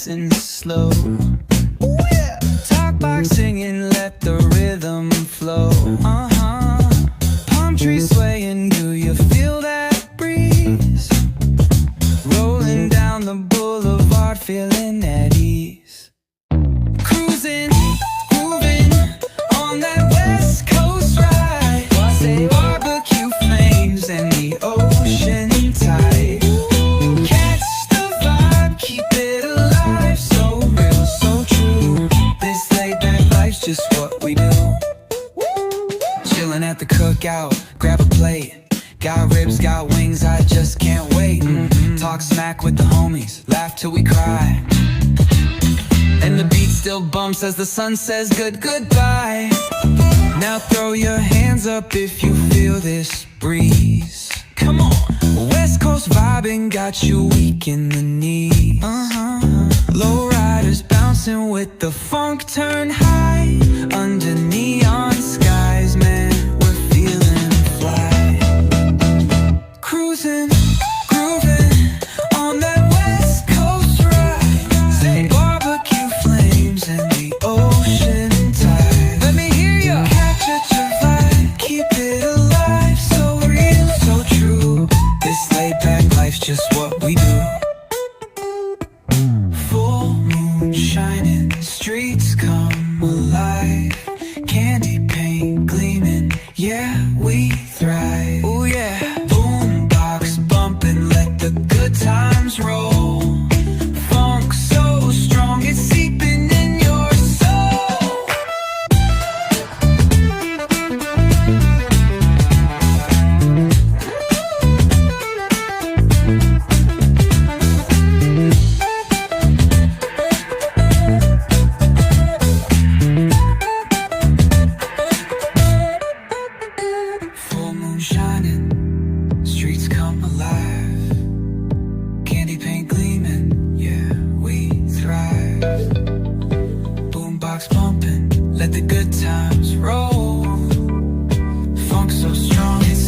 nice and slow. Ooh, yeah. Talk box singing, let the rhythm flow. Palm trees swaying, do you feel that breeze? Rolling down the boulevard, feeling at ease. Cruising, grooving on that West Coast ride. Say barbecue flames and the ocean tide. Catch the vibe, keep it alive. So real, so true. This laid back life's just what we do. Chilling at the cookout, grab a plate. Got ribs, got wings, I just can't wait. Talk smack with the homies, laugh till we cry. And the beat still bumps as the sun says goodbye. Now throw your hands up if you feel this breeze. Come on. West Coast vibing got you weak in the knees. Low riders bouncing with the funk turn high. Under neon skies, man, we're feeling fly. Cruising, grooving on that West Coast ride. Say barbecue flames and the ocean tide. Let me hear ya. Catch it, your vibe, keep it alive. So real, so true. This laid back life's just what we do. Full moon shining, streets come alive. Candy paint gleaming, yeah, we thrive. Oh yeah. Boombox bumping, let the good times roll. Funk so strong, it's seeping in your soul. Full moon shining, streets come alive. Candy paint gleaming, yeah, we thrive. Boombox bumping, let the good times roll. Funk so strong, it's